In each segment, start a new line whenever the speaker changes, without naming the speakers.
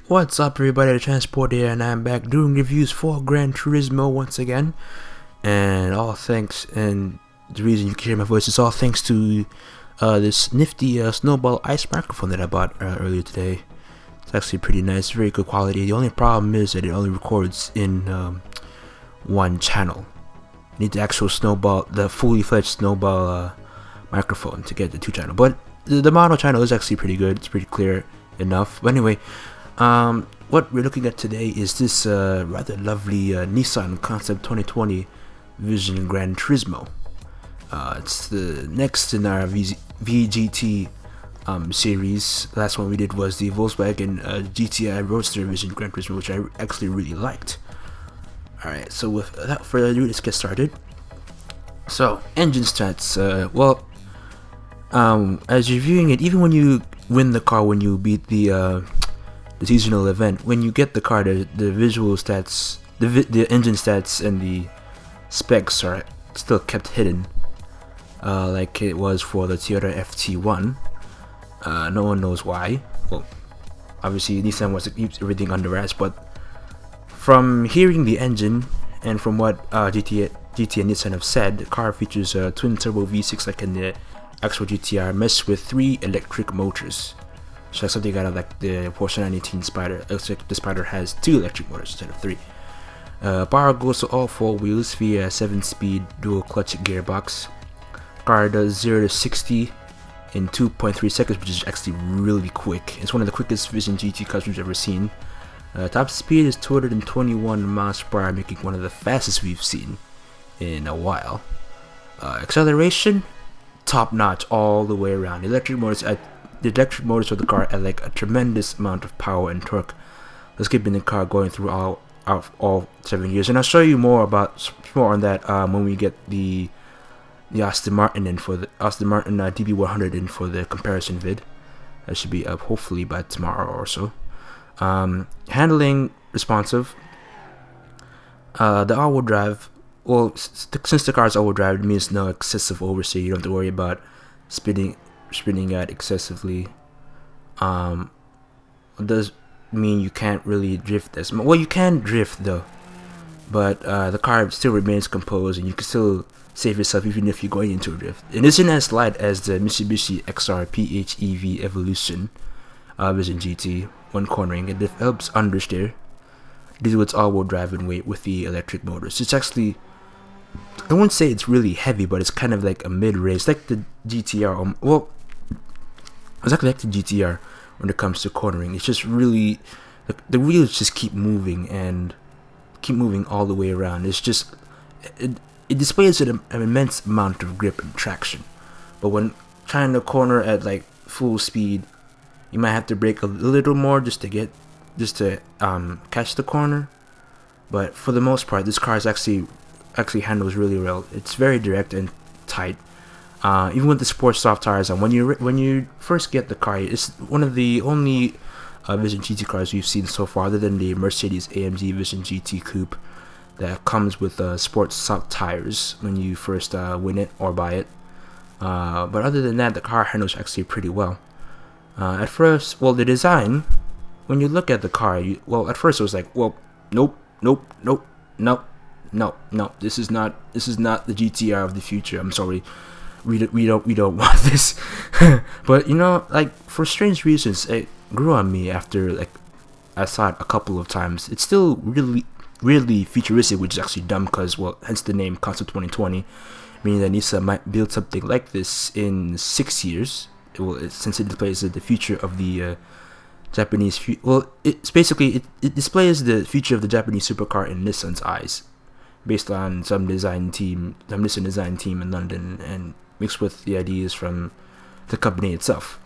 What's up, everybody? The Transport here, and I'm back doing reviews for Gran Turismo once again. And all thanks, and the reason you can hear my voice is all thanks to this nifty snowball ice microphone that I bought earlier today. It's actually pretty nice, very good quality. The only problem is that it only records in one channel. You need the actual snowball, the fully fledged snowball microphone to get the two channel. But the mono channel is actually pretty good. It's pretty clear enough. But anyway. What we're looking at today is this rather lovely Nissan Concept 2020 Vision Gran Turismo. It's the next in our VGT series. The last one we did was the Volkswagen GTI Roadster Vision Gran Turismo, which I actually really liked. Alright, so without further ado, let's get started. So, engine stats. As you're viewing it, even when you win the car, when you beat the seasonal event, when you get the car, the visual stats, the engine stats and the specs are still kept hidden, like it was for the Toyota FT1. No one knows why. Well, obviously Nissan wants to keep everything under wraps, but from hearing the engine and from what GT and Nissan have said, the car features a twin turbo V6 like in the actual GTR, meshed with 3 electric motors. So that's something out of like the Porsche 918 Spider. Looks like the Spider has 2 electric motors instead of 3. Power goes to all 4 wheels via 7-speed dual clutch gearbox. Car does 0 to 60 in 2.3 seconds, which is actually really quick. It's one of the quickest Vision GT cars we've ever seen. Top speed is 221 miles per hour, making one of the fastest we've seen in a while. Acceleration, top notch all the way around. The electric motors of the car add like a tremendous amount of power and torque. Let's keep the car going through all 7 years, and I'll show you more on that when we get the Aston Martin in for the Aston Martin DB100 in for the comparison vid. That should be up hopefully by tomorrow or so. Handling responsive. The all-wheel drive. Well, since the car is all-wheel drive, it means no excessive oversteer. You don't have to worry about spinning out excessively. It does mean you can't really drift as much. Well, you can drift though, but the car still remains composed, and you can still save yourself even if you're going into a drift. It isn't as light as the Mitsubishi XR PHEV Evolution Vision GT when cornering. It develops understeer due to its all-wheel drive and weight with the electric motors. It's actually, I wouldn't say it's really heavy, but it's kind of like a mid-race, like the GTR. Well, exactly like the GTR when it comes to cornering. It's just really, the wheels just keep moving and keep moving all the way around. It's just, it displays an immense amount of grip and traction. But when trying to corner at like full speed, you might have to brake a little more just to catch the corner. But for the most part, this car is actually handles really well. It's very direct and tight. Even with the sports soft tires on, when you first get the car, it's one of the only Vision GT cars we've seen so far, other than the Mercedes AMG Vision GT Coupe, that comes with sports soft tires when you first win it or buy it. But other than that, the car handles actually pretty well. At first, the design, when you look at the car, at first it was like, nope. This is not the GTR of the future. I'm sorry, we don't want this. But like for strange reasons, it grew on me after like I saw it a couple of times. It's still really futuristic, which is actually dumb because hence the name Concept 2020, meaning that Nissan might build something like this in 6 years. Since it displays the future of the Japanese. It displays the future of the Japanese supercar in Nissan's eyes, based on some Nissan design team in London, and mixed with the ideas from the company itself.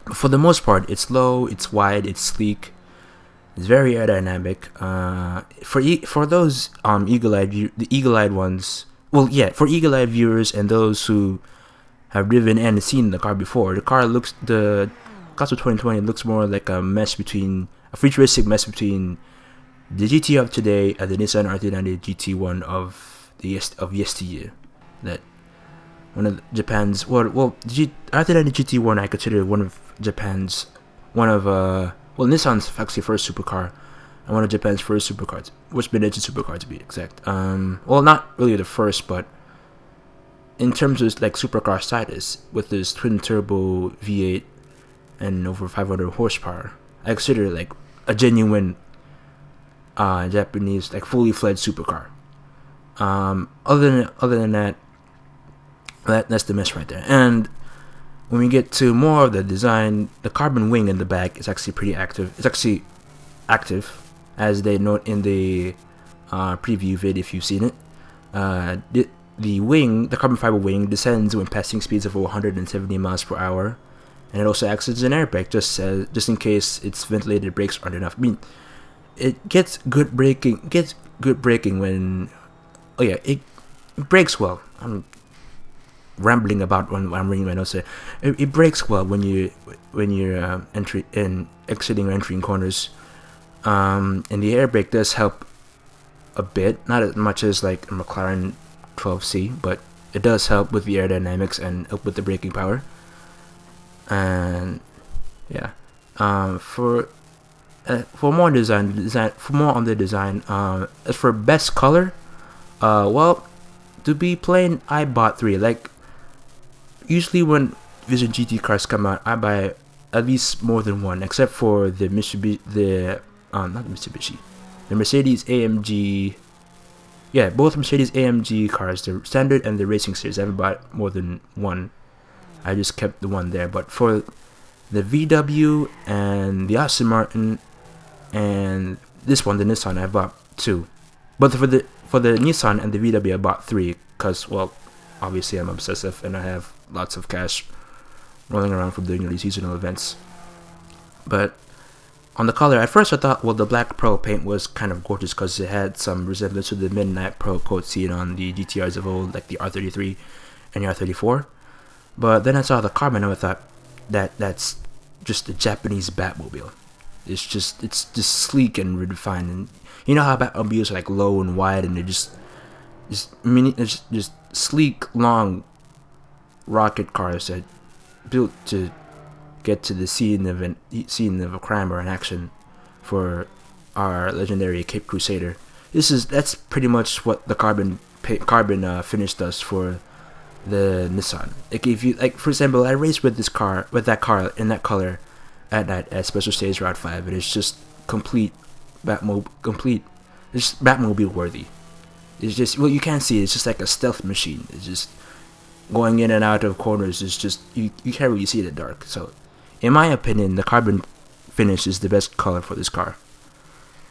But for the most part, it's low, it's wide, it's sleek, it's very aerodynamic. For those eagle-eyed ones, for eagle-eyed viewers and those who have driven and seen the car before, the Concept 2020 looks more like a futuristic mess between the GT of today and the Nissan RT90 GT1 of yesteryear. That one of Japan's RT90 GT1 I consider one of well, Nissan's actually first supercar, and one of Japan's first supercars, which mid-engine supercar to be exact. Well, not really the first, but in terms of like supercar status, with this twin turbo V8 and over 500 horsepower, I consider it like a genuine Japanese like fully fledged supercar. Other than that, that's the mess right there. And when we get to more of the design, the carbon wing in the back is actually pretty active. It's actually active, as they note in the preview vid if you've seen it. The carbon fiber wing descends when passing speeds of 170 miles per hour, and it also acts as an airbag, just in case its ventilated brakes aren't enough. I mean, it gets good braking. When, oh yeah, it brakes well. I'm rambling about when I'm reading my notes. It brakes well when you're exiting or entering corners. And the air brake does help a bit, not as much as like a McLaren 12C, but it does help with the aerodynamics and help with the braking power. And yeah, for more on the design, as for best color, well, to be plain, I bought 3. Like, usually when Vision GT cars come out, I buy at least more than one, except for the Mercedes AMG. Yeah, both Mercedes AMG cars, the standard and the racing series, I haven't bought more than one. I just kept the one there. But for the VW and the Aston Martin and this one, the Nissan, I bought 2. But for the Nissan and the VW, I bought 3 because, well, obviously I'm obsessive and I have lots of cash rolling around from doing these seasonal events. But on the color, at first I thought, well, the black pearl paint was kind of gorgeous because it had some resemblance to the midnight pearl coat seen on the GTRs of old, like the R33 and the R34. But then I saw the carbon and I thought that's just a Japanese Batmobile. It's just sleek and refined. And you know how Batmobiles are like low and wide and they're just sleek, long rocket cars that built to get to the scene of a crime or an action for our legendary Cape Crusader. That's pretty much what the carbon finish does for the Nissan. Like, if you like, for example, I raced with that car in that color at night at Special Stage Route 5, and it's just complete it's Batmobile worthy. It's just, well, you can't see it. It's just like a stealth machine. It's just going in and out of corners. It's just you can't really see it in the dark. So, in my opinion, the carbon finish is the best color for this car.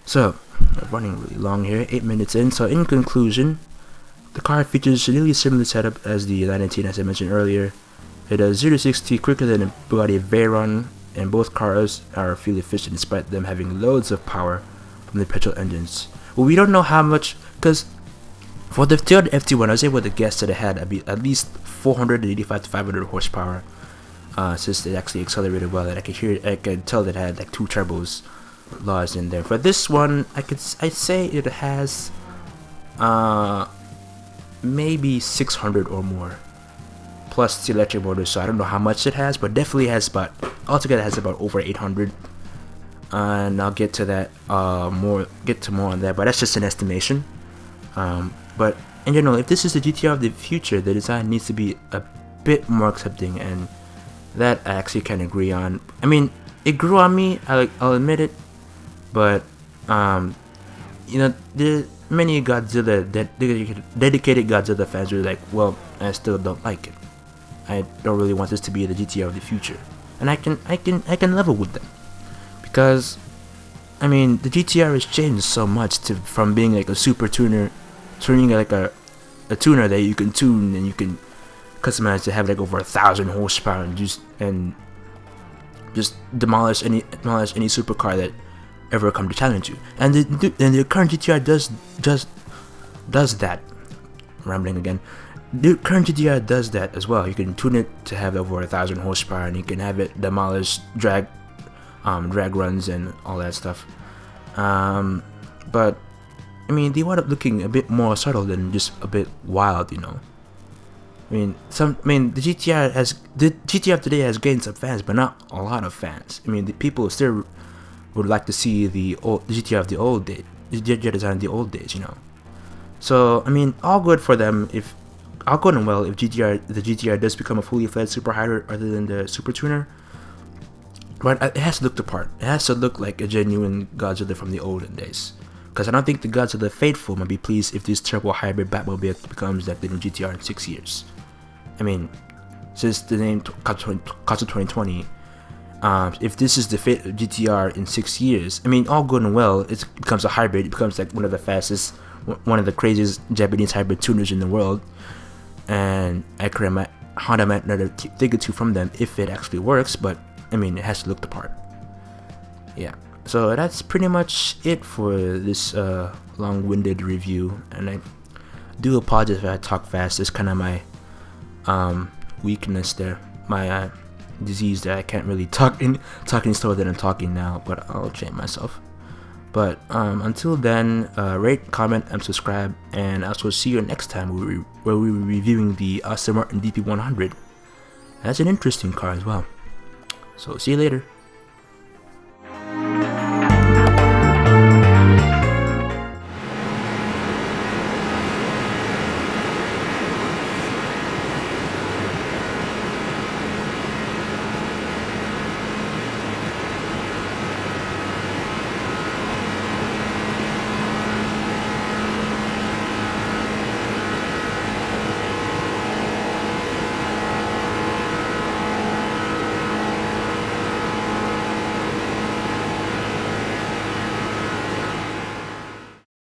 So, I'm running really long here, 8 minutes in. So, in conclusion, the car features a nearly similar setup as the 919, as I mentioned earlier. It does 0 to 60 quicker than a Bugatti Veyron, and both cars are fuel efficient despite them having loads of power from the petrol engines. Well, we don't know how much, because for the Toyota FT1, I was able to guess that it had at least 485 to 500 horsepower, since it actually accelerated well. And I could tell that it had like 2 turbos lodged in there. For this one, I'd say it has maybe 600 or more, plus the electric motor. So I don't know how much it has, but definitely has altogether has about over 800. And I'll get to that more on that, but that's just an estimation. But in general, if this is the GTR of the future, the design needs to be a bit more accepting, and that I actually can agree on. I mean, it grew on me, I'll admit it, but there many Godzilla dedicated Godzilla fans are like, well, I still don't like it. I don't really want this to be the GTR of the future, and I can level with them, because I mean, the GTR has changed so much from being like a super tuner, turning like a tuner that you can tune and you can customize to have like over 1,000 horsepower and just demolish any supercar that ever come to challenge you. And the current GTR does that. Rambling again. The current GTR does that as well. You can tune it to have over 1,000 horsepower, and you can have it demolish drag runs and all that stuff. But I mean, they wound up looking a bit more subtle than just a bit wild, you know. The GTR of today has gained some fans, but not a lot of fans. I mean, the people still would like to see the GTR of the old days, the GTR design of the old days, you know. So I mean, all good for them. If all good and well if the GTR does become a fully fledged super hybrid rather than the super tuner. But it has to look the part. It has to look like a genuine Godzilla from the olden days. Because I don't think the Godzilla faithful might be pleased if this turbo hybrid Batmobile becomes like the new GTR in 6 years. I mean, since the name Godzilla 2020, if this is the GTR in 6 years, I mean, all good and well, it becomes a hybrid. It becomes like one of the fastest, one of the craziest Japanese hybrid tuners in the world. And Honda might not have take it to from them if it actually works, but I mean, it has to look the part. Yeah. So that's pretty much it for this long-winded review, and I do apologize if I talk fast. It's kind of my weakness there, my disease that I can't really talking slower than I'm talking now. But I'll train myself. But until then, rate, comment, and subscribe, and I'll also see you next time where we'll be reviewing the Aston Martin DP100. That's an interesting car as well. So see you later.